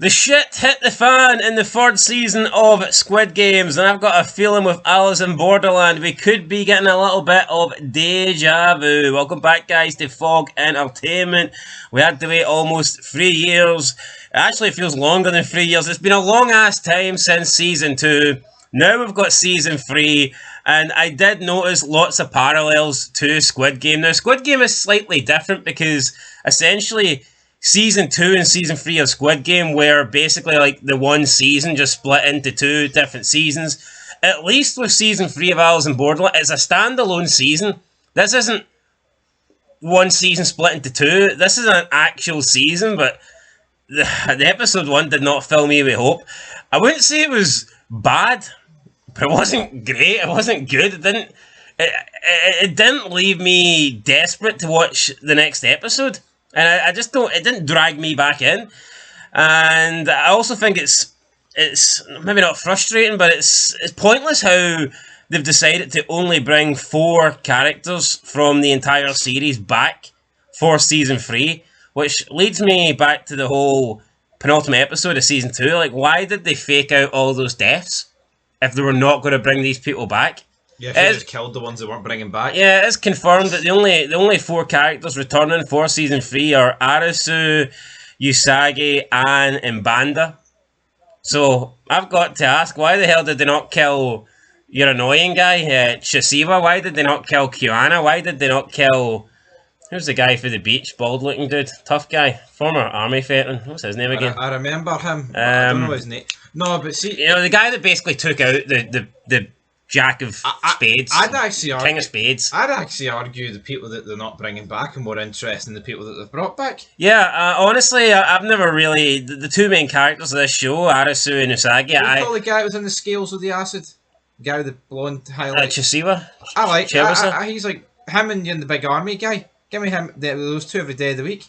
The shit hit the fan in the third season of Squid Games, and I've got a feeling with Alice in Borderland we could be getting a little bit of deja vu. Welcome back, guys, to Fog Entertainment. We had to wait almost 3 years. It actually feels longer than 3 years. It's been a long-ass time since Season 2. Now we've got Season 3, and I did notice lots of parallels to Squid Game. Now, Squid Game is slightly different because, essentially, Season 2 and Season 3 of Squid Game were basically like the one season just split into 2 different seasons. At least with Season 3 of Alice in Borderland, it's a standalone season. This isn't one season split into 2. This is an actual season, but the episode 1 did not fill me with hope. I wouldn't say it was bad, but it wasn't great. It wasn't good. It didn't leave me desperate to watch the next episode. And I just don't. It didn't drag me back in, and I also think it's maybe not frustrating, but it's pointless how they've decided to only bring 4 characters from the entire series back for Season 3, which leads me back to the whole penultimate episode of Season 2. Like, why did they fake out all those deaths if they were not going to bring these people back? Yeah, if they just killed the ones that weren't bringing back. Yeah, it's confirmed that the only 4 characters returning for Season 3 are Arisu, Usagi, and Mbanda. So, I've got to ask, why the hell did they not kill your annoying guy, Chisiwa? Why did they not kill Kiana? Why did they not kill... Who's the guy for the beach? Bald-looking dude. Tough guy. Former army veteran. What's his name again? I remember him. I don't know his name. No, but see... You know, the guy that basically took out the Jack of Spades. King of Spades. I'd actually argue the people that they're not bringing back are more interesting than the people that they've brought back. Yeah, honestly, I've never really... The 2 main characters of this show, Arisu and Usagi... What do you call the guy that was in the scales with the acid? The guy with the blonde highlights? Chisiwa? I like he's like him and the big army guy. Give me him, those 2 every day of the week.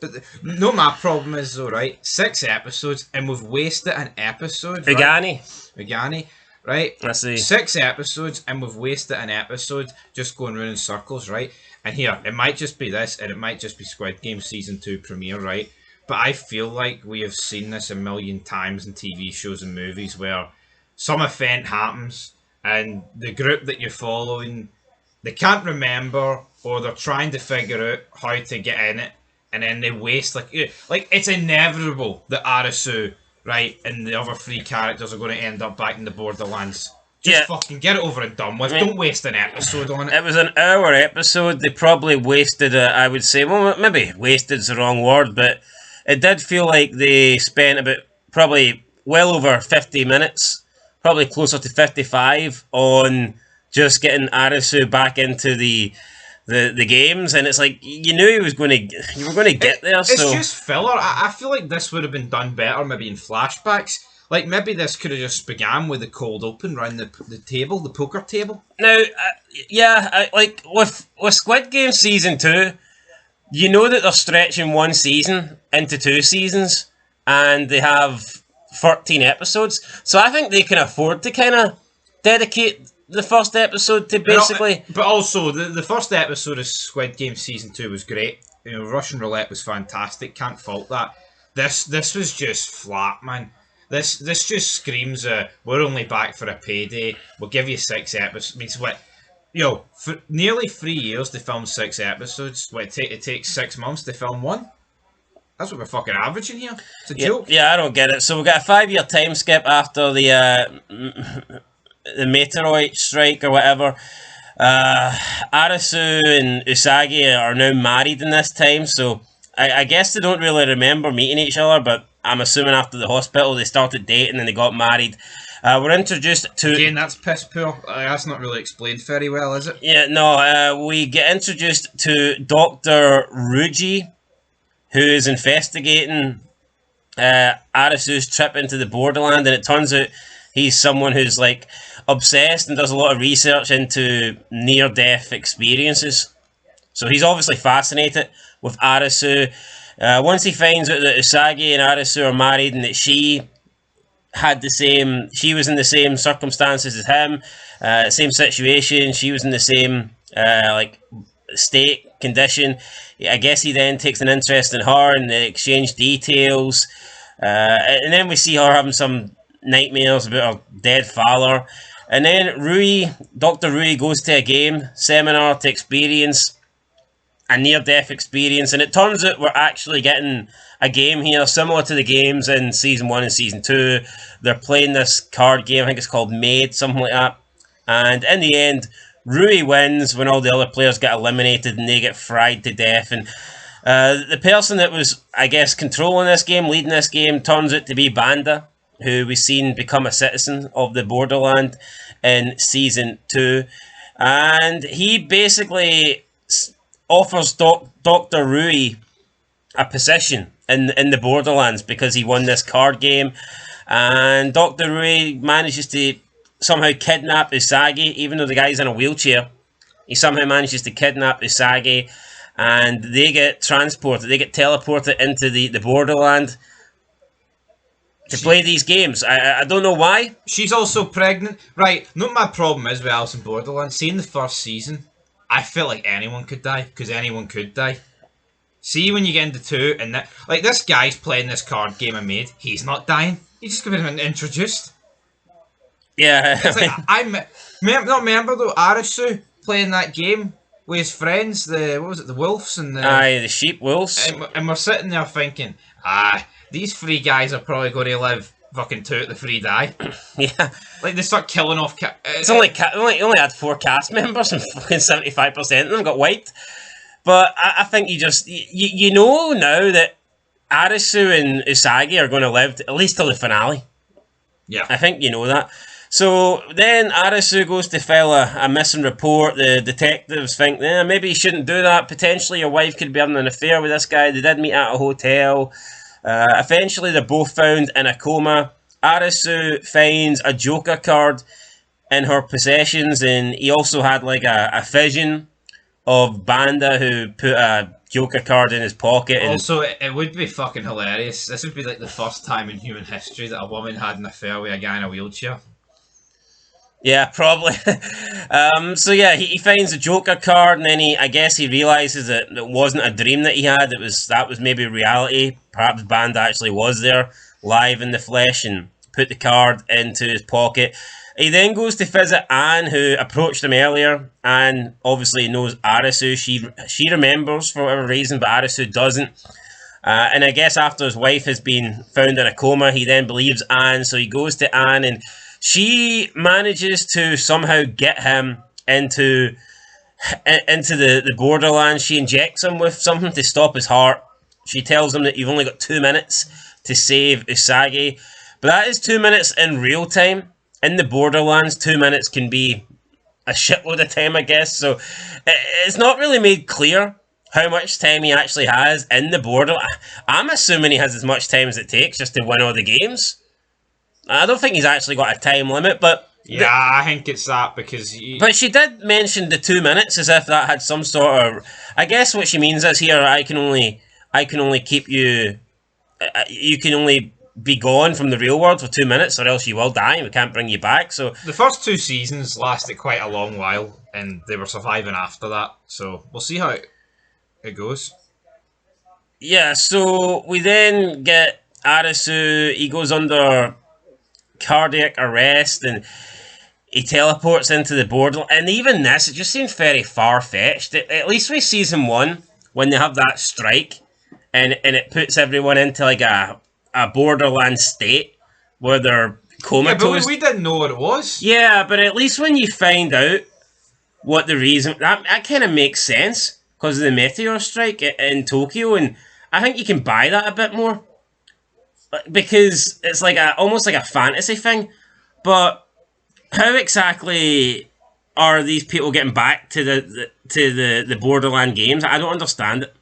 But my problem is, though, right? 6 episodes, and we've wasted an episode. Vigani. Right? Let's see. 6 episodes, and we've wasted an episode just going round in circles, right? And here, it might just be this, and it might just be Squid Game Season 2 premiere, right? But I feel like we have seen this a million times in TV shows and movies where some event happens, and the group that you're following, they can't remember, or they're trying to figure out how to get in it, and then they waste, like it's inevitable that Arisu, right, and the other 3 characters are going to end up back in the Borderlands. Just fucking get it over and done with. Don't waste an episode on it. It was an hour episode. They probably wasted it, I would say. Well, maybe wasted is the wrong word, but it did feel like they spent about probably well over 50 minutes, probably closer to 55, on just getting Arisu back into the games, and it's like you knew you were going to get there. It's just filler. I feel like this would have been done better, maybe in flashbacks. Like maybe this could have just began with the cold open around the table, the poker table. Now, like with Squid Game Season 2, you know that they're stretching one season into 2 seasons, and they have 13 episodes. So I think they can afford to kind of dedicate the first episode to basically... But also, the first episode of Squid Game Season 2 was great. You know, Russian Roulette was fantastic. Can't fault that. This was just flat, man. This just screams, we're only back for a payday. We'll give you 6 episodes. I mean, what? Yo, for nearly 3 years to film 6 episodes. What, it takes 6 months to film 1? That's what we're fucking averaging here. It's a joke. Yeah, I don't get it. So we've got a 5-year time skip after the meteorite strike or whatever. Arisu and Usagi are now married in this time, so I guess they don't really remember meeting each other, but I'm assuming after the hospital they started dating and they got married. We're introduced to... Again, that's piss poor. That's not really explained very well, is it? Yeah, no, we get introduced to Dr. Ryuji, who is investigating Arisu's trip into the Borderland, and it turns out he's someone who's like obsessed and does a lot of research into near-death experiences. So he's obviously fascinated with Arisu. Once he finds out that Usagi and Arisu are married and that she was in the same circumstances as him, same situation, she was in the same state condition. I guess he then takes an interest in her and they exchange details. And then we see her having some nightmares about her dead father. And then Dr. Rui goes to a game seminar to experience a near-death experience, and it turns out we're actually getting a game here similar to the games in Season 1 and Season 2. They're playing this card game, I think it's called Maid, something like that. And in the end, Rui wins when all the other players get eliminated and they get fried to death. And the person that was, I guess, controlling this game, leading this game, turns out to be Banda, who we've seen become a citizen of the Borderland in Season 2. And he basically offers Dr. Rui a position in the Borderlands because he won this card game. And Dr. Rui manages to somehow kidnap Usagi, even though the guy's in a wheelchair. He somehow manages to kidnap Usagi, and they get transported, they get teleported into the Borderland to play these games. I don't know why. She's also pregnant. Right, no, my problem is with Alice in Borderland. Seeing the first season, I feel like anyone could die, because anyone could die. See, when you get into 2, and like this guy's playing this card game I made, he's not dying. He's just going to be introduced. Yeah. It's like, I remember though, Arisu playing that game with his friends, the wolves and the sheep wolves. And we're sitting there thinking, these 3 guys are probably going to live fucking 2 out of the 3 die. Yeah. Like, they start killing off... It's only had 4 cast members and fucking 75% of them got wiped. But I think you know now that Arisu and Usagi are going to live at least till the finale. Yeah. I think you know that. So then Arisu goes to file a missing report. The detectives think, maybe you shouldn't do that. Potentially your wife could be having an affair with this guy. They did meet at a hotel. Eventually they're both found in a coma. Arisu finds a Joker card in her possessions, and he also had like a vision of Banda who put a Joker card in his pocket. And also, it would be fucking hilarious. This would be like the first time in human history that a woman had an affair with a guy in a wheelchair. Yeah, probably. So yeah, he finds a Joker card, and then I guess he realizes that it wasn't a dream that he had. That was maybe reality. Perhaps Banda actually was there, live in the flesh, and put the card into his pocket. He then goes to visit Anne, who approached him earlier. Anne obviously knows Arisu. She remembers for whatever reason, but Arisu doesn't. And I guess after his wife has been found in a coma, he then believes Anne, so he goes to Anne, and she manages to somehow get him into the Borderlands. She injects him with something to stop his heart. She tells him that you've only got 2 minutes to save Usagi. But that is 2 minutes in real time. In the Borderlands, 2 minutes can be a shitload of time, I guess. So it's not really made clear how much time he actually has in the Borderlands. I'm assuming he has as much time as it takes just to win all the games. I don't think he's actually got a time limit, but... Yeah, I think it's that because... But she did mention the 2 minutes as if that had some sort of... I guess what she means is here, I can only keep you... You can only be gone from the real world for 2 minutes, or else you will die and we can't bring you back, so... The first 2 seasons lasted quite a long while, and they were surviving after that, so we'll see how it goes. Yeah, so we then get Arisu, he goes under cardiac arrest, and he teleports into the Borderland. And even this, it just seems very far-fetched. At least with Season 1, when they have that strike, and it puts everyone into like a Borderland state, where they're comatose. Yeah, but we didn't know what it was. Yeah, but at least when you find out what the reason... That kind of makes sense, because of the meteor strike in Tokyo, and I think you can buy that a bit more. Because it's like almost like a fantasy thing, but how exactly are these people getting back to the Borderland games? I don't understand it.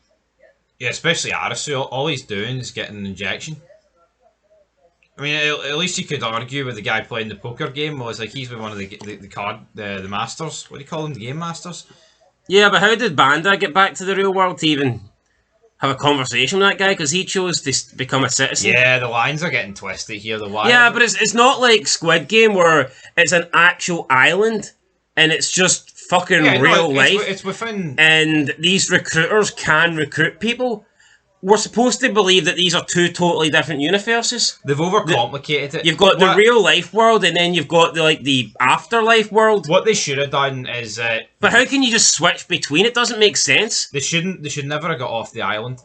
Yeah, especially Arisu. All he's doing is getting an injection. I mean, at least you could argue with the guy playing the poker game was like he's with one of the masters. What do you call them? The game masters. Yeah, but how did Banda get back to the real world to even have a conversation with that guy? Because he chose to become a citizen. Yeah, the lines are getting twisted here. Yeah, but it's not like Squid Game where it's an actual island and it's just fucking real life. It's within... And these recruiters can recruit people. we're supposed to believe that these are two totally different universes. They've overcomplicated it. You've got the real life world, and then you've got the afterlife world. What they should have done is... but how can you just switch between? It doesn't make sense. They should never have got off the island.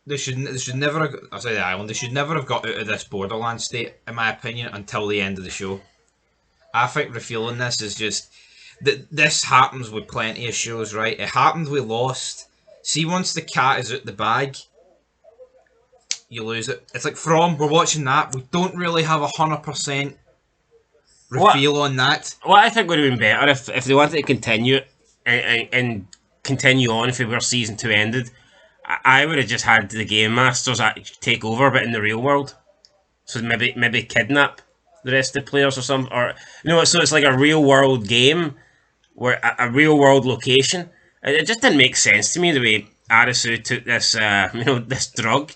They should never have... I say the island. They should never have got out of this Borderland state, in my opinion, until the end of the show. I think refueling this is just... This happens with plenty of shows, right? It happened with Lost. See, once the cat is out the bag, you lose it. It's like From, we're watching that. We don't really have 100% reveal on that. What I think would have been better if they wanted to continue and continue on if where season 2 ended, I would have just had the Game Masters take over, but in the real world. So maybe kidnap the rest of the players or something. Or, so it's like a real world game, where a real world location. It just didn't make sense to me the way Arisu took this, this drug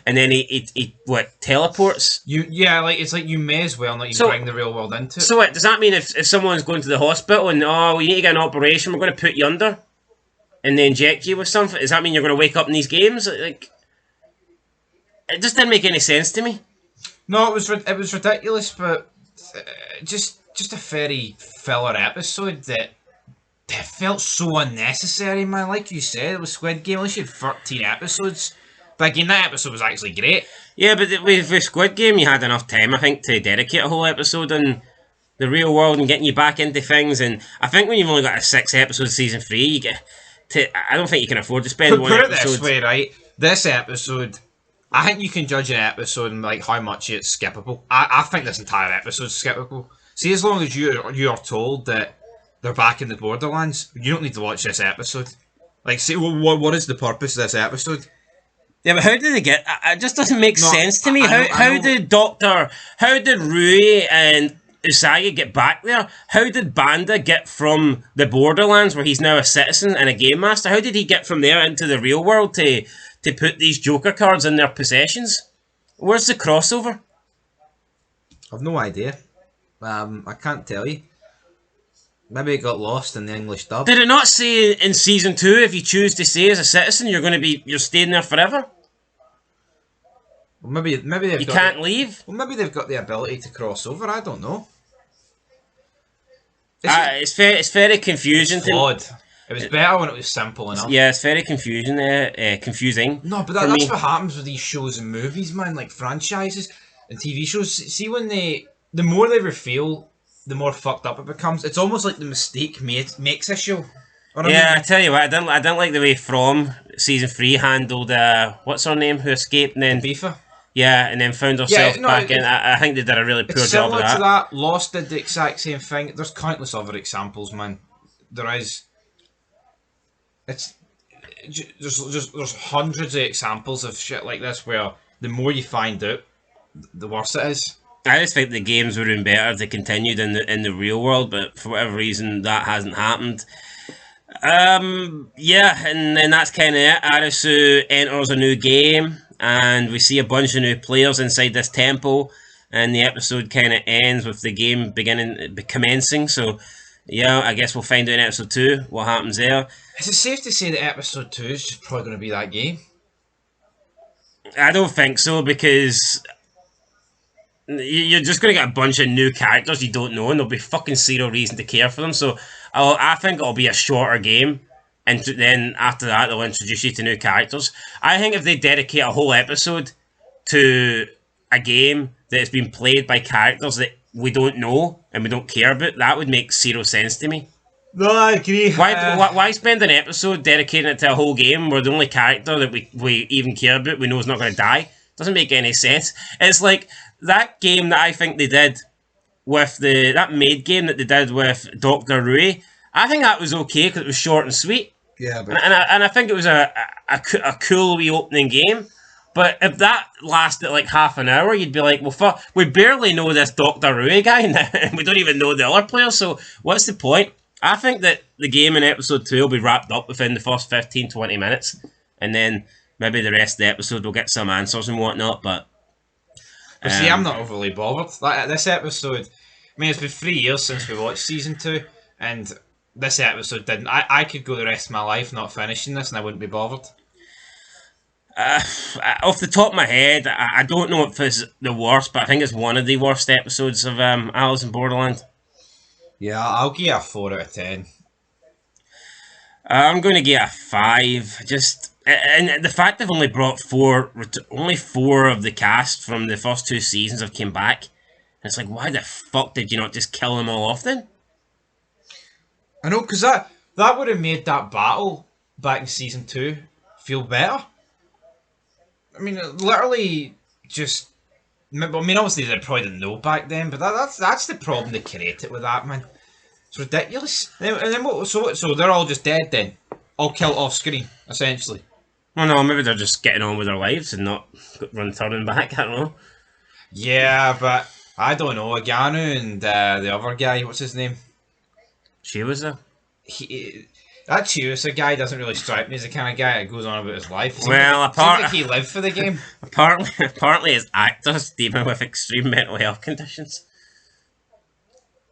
and then he teleports. It's like you may as well not even bring the real world into it. So what does that mean? If someone's going to the hospital and we need to get an operation, we're going to put you under, and then inject you with something. Does that mean you're going to wake up in these games? Like, it just didn't make any sense to me. No, it was ridiculous, but just a very filler episode that. It felt so unnecessary, man. Like you said, it was Squid Game. At least you had 13 episodes. But again, that episode was actually great. Yeah, but with Squid Game, you had enough time, I think, to dedicate a whole episode on the real world and getting you back into things. And I think when you've only got a 6 episode season 3, you get I don't think you can afford to spend one episode. Put it this way, right? This episode, I think you can judge an episode and like how much it's skippable. I think this entire episode's skippable. See, as long as you are told that they're back in the Borderlands, you don't need to watch this episode. Like, see, what is the purpose of this episode? Yeah, but how did they get... It just doesn't make sense to me. How did Rui and Usagi get back there? How did Banda get from the Borderlands, where he's now a citizen and a game master? How did he get from there into the real world to put these Joker cards in their possessions? Where's the crossover? I've no idea. I can't tell you. Maybe it got lost in the English dub. Did it not say in season 2 if you choose to stay as a citizen, you're staying there forever? Well, maybe they've can't leave. Well, maybe they've got the ability to cross over. I don't know. It's very confusing. It's flawed. It was better when it was simple enough. Yeah, it's very confusing. No, but that's what happens with these shows and movies, man. Like franchises and TV shows. See, when the more they reveal, the more fucked up it becomes. It's almost like the mistake makes a show. I tell you what, I didn't like the way From season 3 handled what's her name who escaped and then Bifa. Yeah, and then found herself back in. I think they did a really poor job of that. Similar to that. Lost did the exact same thing. There's countless other examples, man. There is. There's hundreds of examples of shit like this where the more you find out, the worse it is. I just think the games would have been better if they continued in the real world, but for whatever reason that hasn't happened. Yeah, and then that's kind of it. Arisu enters a new game, and we see a bunch of new players inside this temple, and the episode kind of ends with the game commencing. So, yeah, I guess we'll find out in episode 2 what happens there. Is it safe to say that episode 2 is just probably going to be that game? I don't think so, because you're just going to get a bunch of new characters you don't know, and there'll be fucking zero reason to care for them. So I think it'll be a shorter game, and then after that they'll introduce you to new characters. I think if they dedicate a whole episode to a game that has been played by characters that we don't know and we don't care about, that would make zero sense to me. No, I agree. Why spend an episode dedicating it to a whole game where the only character that we even care about we know is not going to die? Doesn't make any sense. It's like that game that I think they did with that maid game that they did with Dr. Rui. I think that was okay because it was short and sweet. Yeah, but and I think it was a cool wee opening game. But if that lasted like half an hour, you'd be like, well, fuck, we barely know this Dr. Rui guy, and we don't even know the other players, so what's the point? I think that the game in episode 2 will be wrapped up within the first 15-20 minutes, and then maybe the rest of the episode will get some answers and whatnot, but see, I'm not overly bothered. This episode, I mean, it's been 3 years since we watched season 2, and this episode didn't. I could go the rest of my life not finishing this, and I wouldn't be bothered. Off the top of my head, I don't know if it's the worst, but I think it's one of the worst episodes of Alice in Borderland. Yeah, I'll give it a 4 out of 10. I'm going to give it a 5. Just and the fact they've only brought only 4 of the cast from the first 2 seasons have came back. It's like, why the fuck did you not just kill them all off then? I know, because that would have made that battle back in season 2 feel better. I mean, literally just. I mean, obviously they probably didn't know back then, but that's the problem they created with that, man. It's ridiculous. And then what? So they're all just dead then, all killed off screen, essentially. Well, no, maybe they're just getting on with their lives and not turning back. I don't know. Yeah, but I don't know. Aganu and the other guy, what's his name? She was there. That Chiusa guy doesn't really strike me as the kind of guy that goes on about his life. Seems like he lived for the game. apparently his actor's dealing with extreme mental health conditions.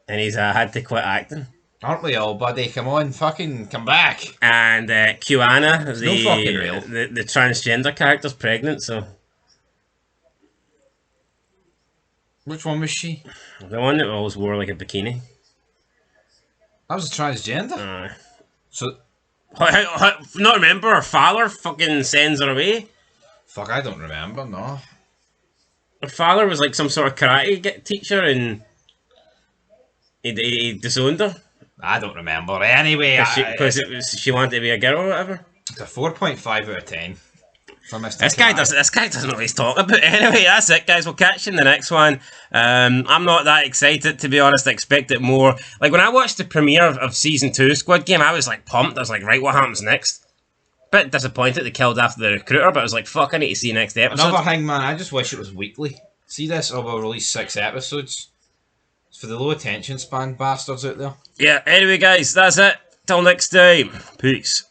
And he's had to quit acting. Aren't we all, buddy? Come on, fucking come back. And Kiana, fucking real. The transgender character's pregnant, so... Which one was she? The one that always wore like a bikini. That was a transgender? So... Not remember, her father fucking sends her away. Fuck, I don't remember, no. Her father was like some sort of karate teacher and... He disowned her. I don't remember. Anyway, because she wanted to be a girl or whatever. It's a 4.5 out of 10. This guy doesn't know what he's talking about. Anyway, that's it, guys. We'll catch you in the next one. I'm not that excited, to be honest. I expected more. Like, when I watched the premiere of Season 2 Squid Game, I was, like, pumped. I was like, right, what happens next? Bit disappointed they killed after the recruiter, but I was like, fuck, I need to see next episode. Another thing, man, I just wish it was weekly. See this? Oh, we'll release 6 episodes. It's for the low attention span bastards out there. Yeah, anyway, guys, that's it. Till next time. Peace.